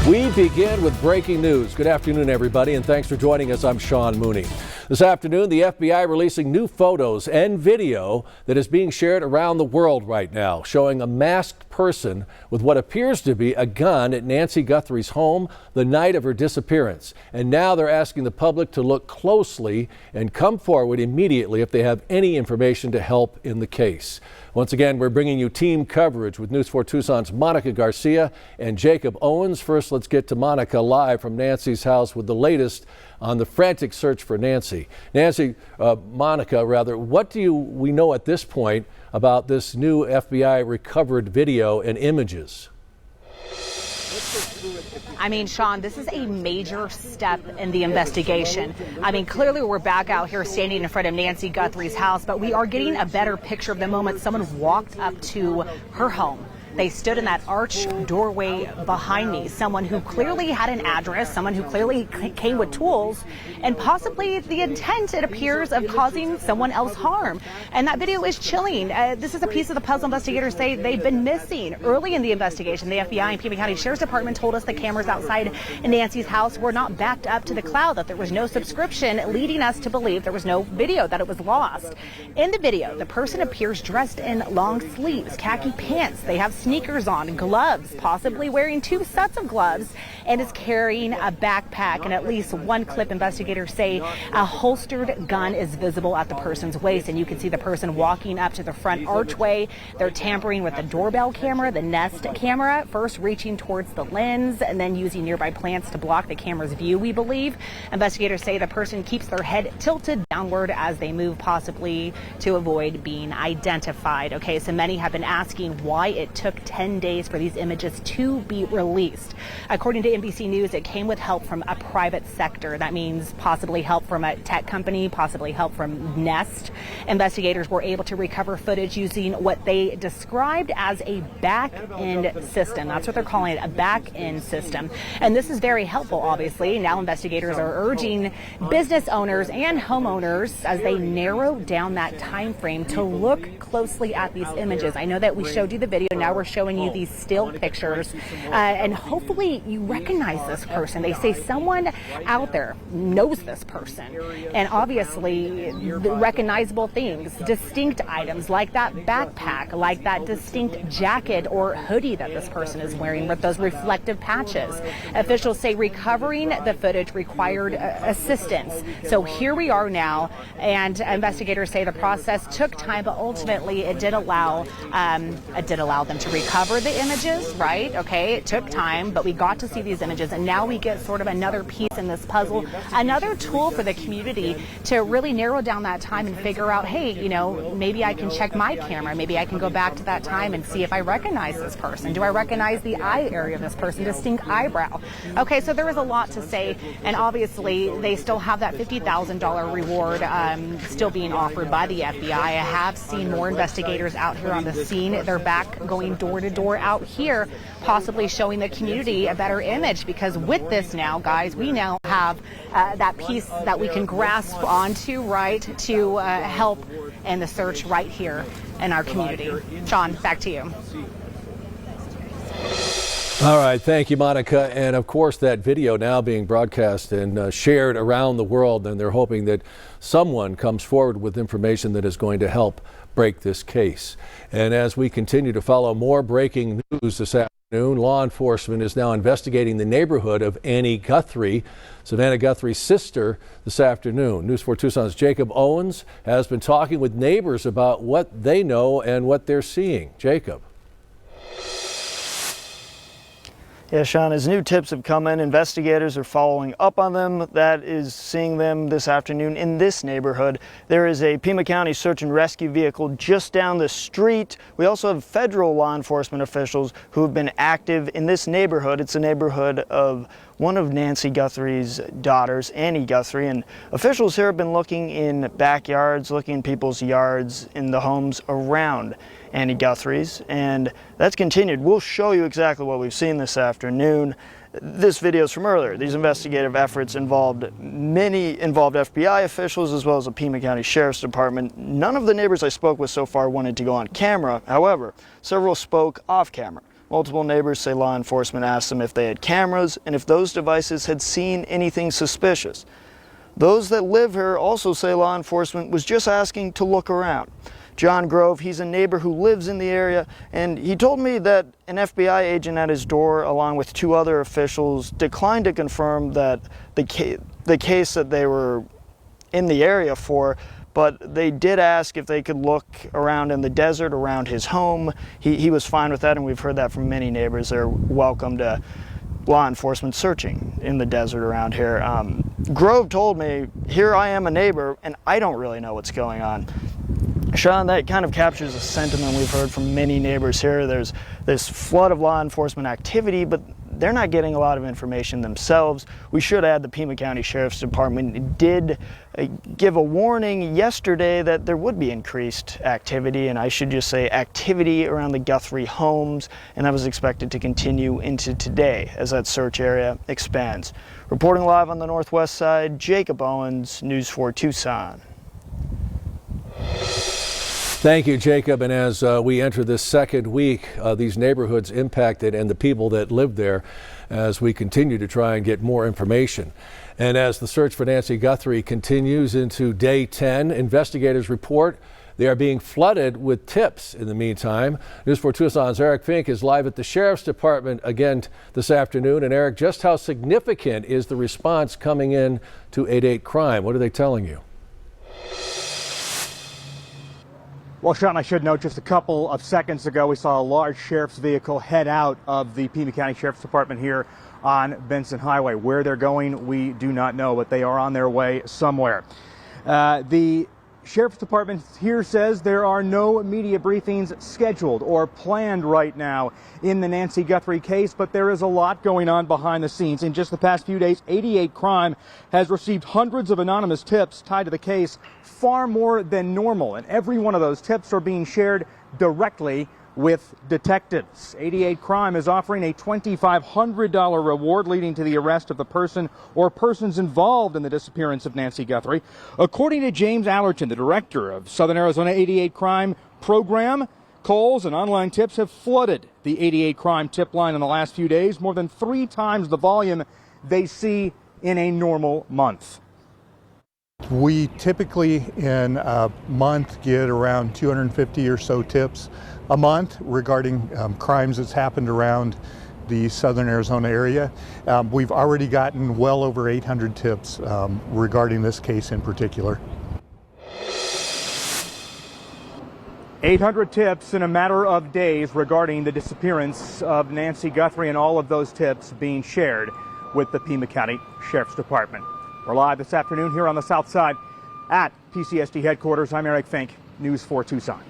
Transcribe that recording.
We begin with breaking news. Good afternoon, everybody, and thanks for joining us. I'm Sean Mooney. This afternoon, the FBI releasing new photos and video that is being shared around the world right now, showing a masked person with what appears to be a gun at Nancy Guthrie's home the night of her disappearance. And now they're asking the public to look closely and come forward immediately if they have any information to help in the case. Once again, we're bringing you team coverage with News 4 Tucson's Monica Garcia and Jacob Owens. First, let's get to Monica live from Nancy's house with the latest on the frantic search for Nancy. Monica, what do we know at this point about this new FBI recovered video and images? I mean, Sean, this is a major step in the investigation. I mean, clearly we're back out here standing in front of Nancy Guthrie's house, but we are getting a better picture of the moment someone walked up to her home. They stood in that arch doorway behind me, someone who clearly had an address, someone who clearly came with tools, and possibly the intent, it appears, of causing someone else harm. And that video is chilling. This is a piece of the puzzle investigators say they've been missing. Early in the investigation, the FBI and Pima County Sheriff's Department told us the cameras outside Nancy's house were not backed up to the cloud, that there was no subscription, leading us to believe there was no video, that it was lost. In the video, the person appears dressed in long sleeves, khaki pants. They have sneakers on, gloves, possibly wearing two sets of gloves, and is carrying a backpack. And at least one clip, investigators say a holstered gun is visible at the person's waist, and you can see the person walking up to the front archway. They're tampering with the doorbell camera, the Nest camera, first reaching towards the lens and then using nearby plants to block the camera's view, we believe. Investigators say the person keeps their head tilted downward as they move, possibly to avoid being identified. Okay, so many have been asking why it took 10 days for these images to be released. According to NBC News, it came with help from a private sector. That means possibly help from a tech company, possibly help from Nest. Investigators were able to recover footage using what they described as a back-end system. That's what they're calling it, a back-end system. And this is very helpful, obviously. Now investigators are urging business owners and homeowners, as they narrow down that time frame, to look closely at these images. I know that we showed you the video. Now we're showing you these still pictures, and hopefully you recognize this person. They say someone out there knows this person, and obviously the recognizable things, distinct items like that backpack, like that distinct jacket or hoodie that this person is wearing with those reflective patches. Officials say recovering the footage required assistance. So here we are now, and investigators say the process took time, but ultimately it did allow them to recover the images, right? Okay, it took time, but we got to see these images, and now we get sort of another piece in this puzzle, another tool for the community to really narrow down that time and figure out, hey, you know, maybe I can check my camera, maybe I can go back to that time and see if I recognize this person. Do I recognize the eye area of this person, distinct eyebrow? Okay, so there is a lot to say, and obviously they still have that $50,000 reward still being offered by the FBI. I have seen more investigators out here on the scene. They're back going door to door out here, possibly showing the community a better image, because with this now, guys, we now have that piece that we can grasp onto, right, to help in the search right here in our community. Sean, back to you. All right, thank you, Monica. And of course, that video now being broadcast and shared around the world, and they're hoping that someone comes forward with information that is going to help break this case. And as we continue to follow more breaking news this afternoon, law enforcement is now investigating the neighborhood of Annie Guthrie, Savannah Guthrie's sister, this afternoon. News 4 Tucson's Jacob Owens has been talking with neighbors about what they know and what they're seeing. Jacob. Yeah, Sean, as new tips have come in, investigators are following up on them. That is seeing them this afternoon in this neighborhood. There is a Pima County search and rescue vehicle just down the street. We also have federal law enforcement officials who have been active in this neighborhood. It's a neighborhood of one of Nancy Guthrie's daughters, Annie Guthrie, and officials here have been looking in backyards, looking in people's yards, in the homes around Annie Guthrie's, and that's continued. We'll show you exactly what we've seen this afternoon. This video is from earlier. These investigative efforts involved FBI officials as well as the Pima County Sheriff's Department. None of the neighbors I spoke with so far wanted to go on camera. However, several spoke off camera. Multiple neighbors say law enforcement asked them if they had cameras and if those devices had seen anything suspicious. Those that live here also say law enforcement was just asking to look around. John Grove, he's a neighbor who lives in the area, and he told me that an FBI agent at his door, along with 2 other officials, declined to confirm that the case that they were in the area for, but they did ask if they could look around in the desert around his home. He was fine with that, and we've heard that from many neighbors. They're welcome to law enforcement searching in the desert around here. Grove told me, here I am a neighbor, and I don't really know what's going on. Sean, that kind of captures a sentiment we've heard from many neighbors here. There's this flood of law enforcement activity, but they're not getting a lot of information themselves. We should add the Pima County Sheriff's Department did give a warning yesterday that there would be increased activity, and I should just say activity around the Guthrie homes, and that was expected to continue into today as that search area expands. Reporting live on the northwest side, Jacob Owens, News 4 Tucson. Thank you, Jacob. And as we enter this second week, these neighborhoods impacted and the people that live there, as we continue to try and get more information. And as the search for Nancy Guthrie continues into day 10, investigators report they are being flooded with tips in the meantime. News 4 Tucson's Eric Fink is live at the Sheriff's Department again this afternoon. And Eric, just how significant is the response coming in to 888 crime? What are they telling you? Well, Sean, I should note just a couple of seconds ago, we saw a large sheriff's vehicle head out of the Pima County Sheriff's Department here on Benson Highway. Where they're going, we do not know, but they are on their way somewhere. The Sheriff's Department here says there are no media briefings scheduled or planned right now in the Nancy Guthrie case, but there is a lot going on behind the scenes. In just the past few days, 88 Crime has received hundreds of anonymous tips tied to the case, far more than normal, and every one of those tips are being shared directly with detectives. 88 Crime is offering a $2,500 reward leading to the arrest of the person or persons involved in the disappearance of Nancy Guthrie. According to James Allerton, the director of Southern Arizona 88 Crime program, calls and online tips have flooded the 88 Crime tip line in the last few days, more than 3 times the volume they see in a normal month. We typically in a month get around 250 or so tips a month regarding crimes that's happened around the Southern Arizona area. We've already gotten well over 800 tips regarding this case in particular. 800 tips in a matter of days regarding the disappearance of Nancy Guthrie, and all of those tips being shared with the Pima County Sheriff's Department. We're live this afternoon here on the south side at PCSD headquarters. I'm Eric Fink, News 4 Tucson.